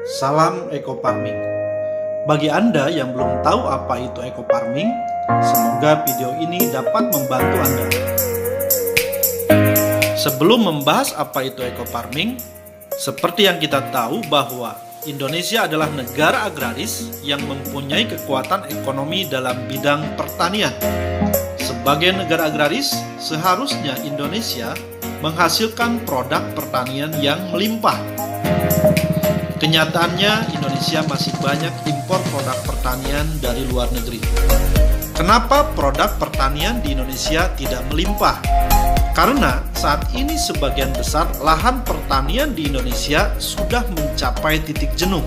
Salam Eco Farming. Bagi Anda yang belum tahu apa itu Eco Farming, semoga video ini dapat membantu Anda. Sebelum membahas apa itu Eco Farming, seperti yang kita tahu bahwa Indonesia adalah negara agraris yang mempunyai kekuatan ekonomi dalam bidang pertanian. Sebagai negara agraris, seharusnya Indonesia menghasilkan produk pertanian yang melimpah. Kenyataannya, Indonesia masih banyak impor produk pertanian dari luar negeri. Kenapa produk pertanian di Indonesia tidak melimpah? Karena saat ini sebagian besar lahan pertanian di Indonesia sudah mencapai titik jenuh.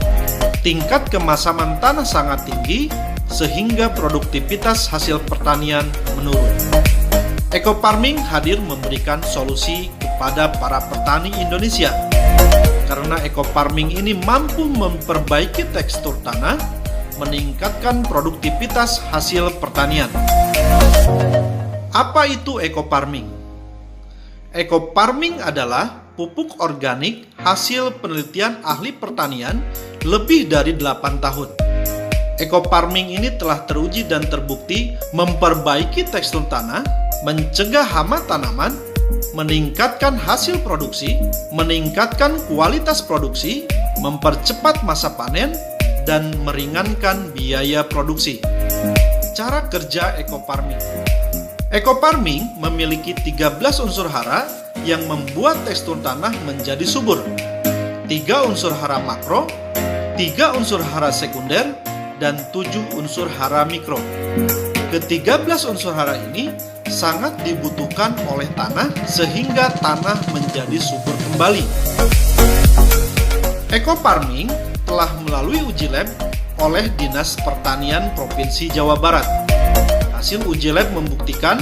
Tingkat kemasaman tanah sangat tinggi, sehingga produktivitas hasil pertanian menurun. Eco Farming hadir memberikan solusi kepada para petani Indonesia. Karena Eco Farming ini mampu memperbaiki tekstur tanah, meningkatkan produktivitas hasil pertanian. Apa itu Eco Farming? Eco Farming adalah pupuk organik hasil penelitian ahli pertanian lebih dari 8 tahun. Eco Farming ini telah teruji dan terbukti memperbaiki tekstur tanah, mencegah hama tanaman, meningkatkan hasil produksi, meningkatkan kualitas produksi, mempercepat masa panen, dan meringankan biaya produksi. Cara kerja Eco Farming. Eco Farming memiliki 13 unsur hara yang membuat tekstur tanah menjadi subur. 3 unsur hara makro, 3 unsur hara sekunder, dan 7 unsur hara mikro. Ke-13 unsur hara ini sangat dibutuhkan oleh tanah sehingga tanah menjadi subur kembali. Eco Farming telah melalui uji lab oleh Dinas Pertanian Provinsi Jawa Barat. Hasil uji lab membuktikan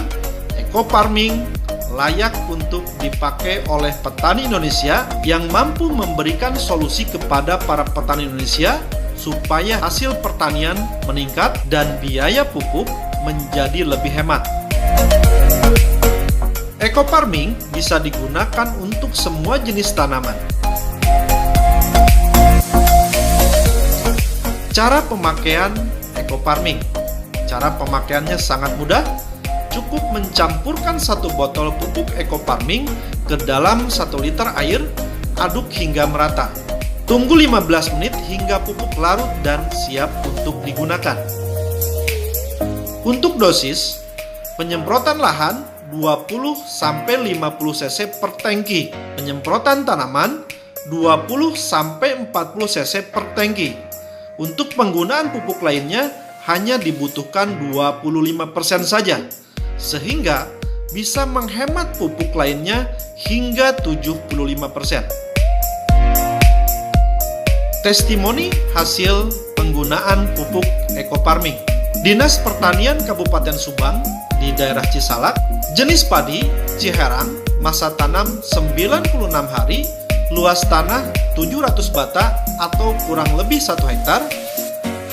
Eco Farming layak untuk dipakai oleh petani Indonesia yang mampu memberikan solusi kepada para petani Indonesia supaya hasil pertanian meningkat dan biaya pupuk menjadi lebih hemat. Eco Farming bisa digunakan untuk semua jenis tanaman. Cara pemakaian Eco Farming. Cara pemakaiannya sangat mudah. Cukup mencampurkan 1 botol pupuk Eco Farming ke dalam 1 liter air, aduk hingga merata. Tunggu 15 menit hingga pupuk larut dan siap untuk digunakan. Untuk dosis, penyemprotan lahan 20-50 cc per tangki, penyemprotan tanaman 20-40 cc per tangki. Untuk penggunaan pupuk lainnya hanya dibutuhkan 25% saja, sehingga bisa menghemat pupuk lainnya hingga 75%. Testimoni hasil penggunaan pupuk Eco Farming. Dinas Pertanian Kabupaten Subang di daerah Cisalak, jenis padi Ciherang, masa tanam 96 hari, luas tanah 700 bata atau kurang lebih 1 hektar,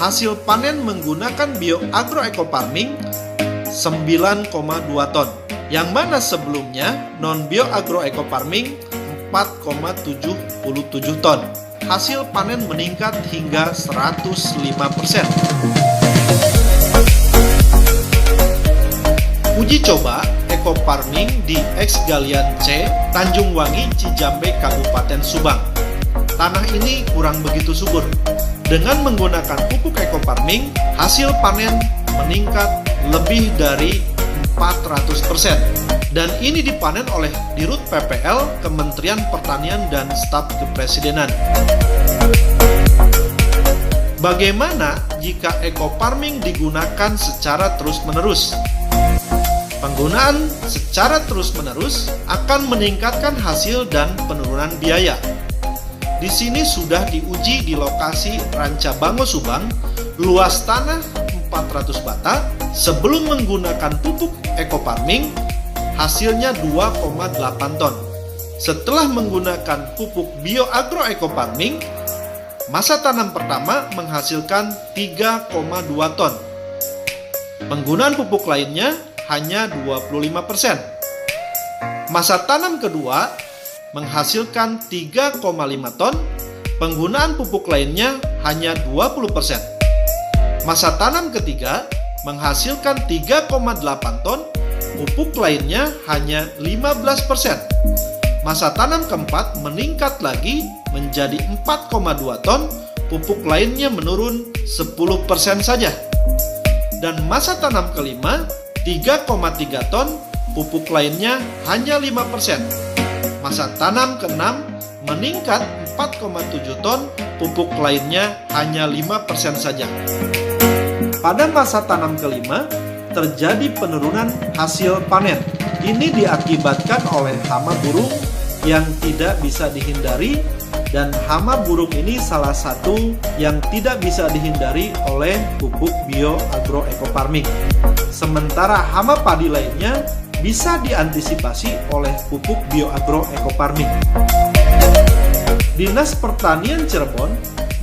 hasil panen menggunakan BioAgro Eco Farming 9,2 ton, yang mana sebelumnya non BioAgro Eco Farming 4,77 ton. Hasil panen meningkat hingga 105%. Uji coba Eco Farming di X Galian C, Tanjung Wangi, Cijambe, Kabupaten Subang. Tanah ini kurang begitu subur. Dengan menggunakan pupuk Eco Farming, hasil panen meningkat lebih dari 400%. Dan ini dipanen oleh Dirut PPL, Kementerian Pertanian dan Staf Kepresidenan. Bagaimana jika Eco Farming digunakan secara terus-menerus? Penggunaan secara terus-menerus akan meningkatkan hasil dan penurunan biaya. Di sini sudah diuji di lokasi Rancabango Subang, luas tanah 400 bata. Sebelum menggunakan pupuk Eco Farming, hasilnya 2,8 ton. Setelah menggunakan pupuk BioAgro Eco Farming, masa tanam pertama menghasilkan 3,2 ton. Penggunaan pupuk lainnya hanya 25%. Masa tanam kedua menghasilkan 3,5 ton Penggunaan pupuk lainnya hanya 20%. Masa tanam ketiga menghasilkan 3,8 ton, pupuk lainnya hanya 15%. Masa tanam keempat meningkat lagi menjadi 4,2 ton, pupuk lainnya menurun 10% saja. Dan masa tanam kelima 3,3 ton, pupuk lainnya hanya 5%. Masa tanam keenam meningkat 4,7 ton, pupuk lainnya hanya 5% saja. Pada masa tanam kelima, terjadi penurunan hasil panen. Ini diakibatkan oleh hama burung yang tidak bisa dihindari, dan hama burung ini salah satu yang tidak bisa dihindari oleh pupuk bioagro ekofarming. Sementara hama padi lainnya bisa diantisipasi oleh pupuk bioagro ekofarming. Dinas Pertanian Cirebon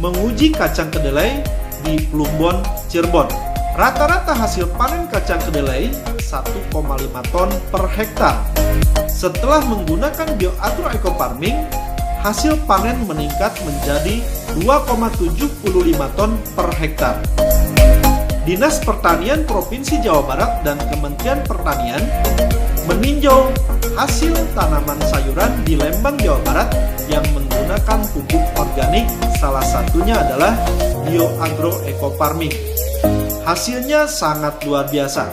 menguji kacang kedelai di Plumbon, Cirebon. Rata-rata hasil panen kacang kedelai 1,5 ton per hektar. Setelah menggunakan bioagro ekofarming, hasil panen meningkat menjadi 2,75 ton per hektar. Dinas Pertanian Provinsi Jawa Barat dan Kementerian Pertanian meninjau hasil tanaman sayuran di Lembang, Jawa Barat yang menggunakan pupuk organik, salah satunya adalah bioagro ekofarming. Hasilnya sangat luar biasa.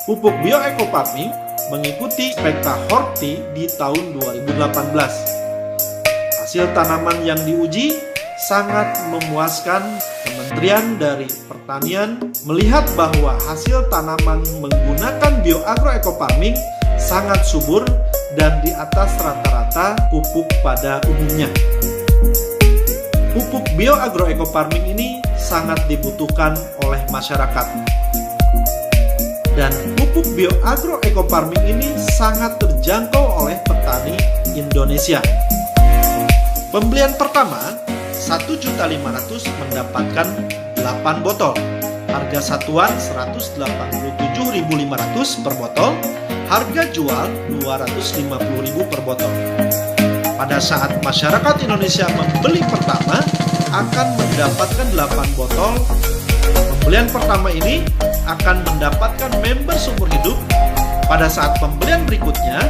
Pupuk bioekofarming mengikuti Spekta Horti di tahun 2018. Hasil tanaman yang diuji sangat memuaskan. Kementerian dari Pertanian melihat bahwa hasil tanaman menggunakan bioagro ekofarming sangat subur dan di atas rata-rata pupuk pada umumnya. Pupuk bioagro ekofarming ini sangat dibutuhkan oleh masyarakat. Dan pupuk bioagro ekofarming ini sangat terjangkau oleh petani Indonesia. Pembelian pertama 1.500.000 mendapatkan 8 botol. Harga satuan 187.500 per botol. Harga jual 250.000 per botol. Pada saat masyarakat Indonesia membeli pertama akan mendapatkan 8 botol. Pembelian pertama ini akan mendapatkan member seumur hidup. Pada saat pembelian berikutnya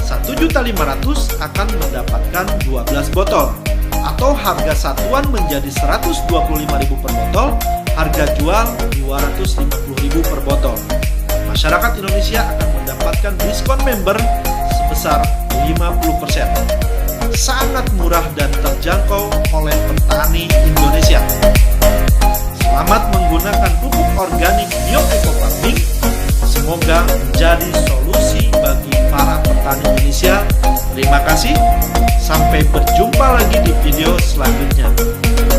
1.500.000 akan mendapatkan 12 botol. Atau harga satuan menjadi 125.000 per botol, harga jual 250.000 per botol. Masyarakat Indonesia akan mendapatkan diskon member sebesar 50%. Sangat murah dan terjangkau oleh petani Indonesia. Selamat menggunakan pupuk organik bioekofarming. Semoga menjadi solusi bagi para petani Indonesia. Terima kasih. Sampai berjumpa lagi di video selanjutnya.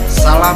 Salam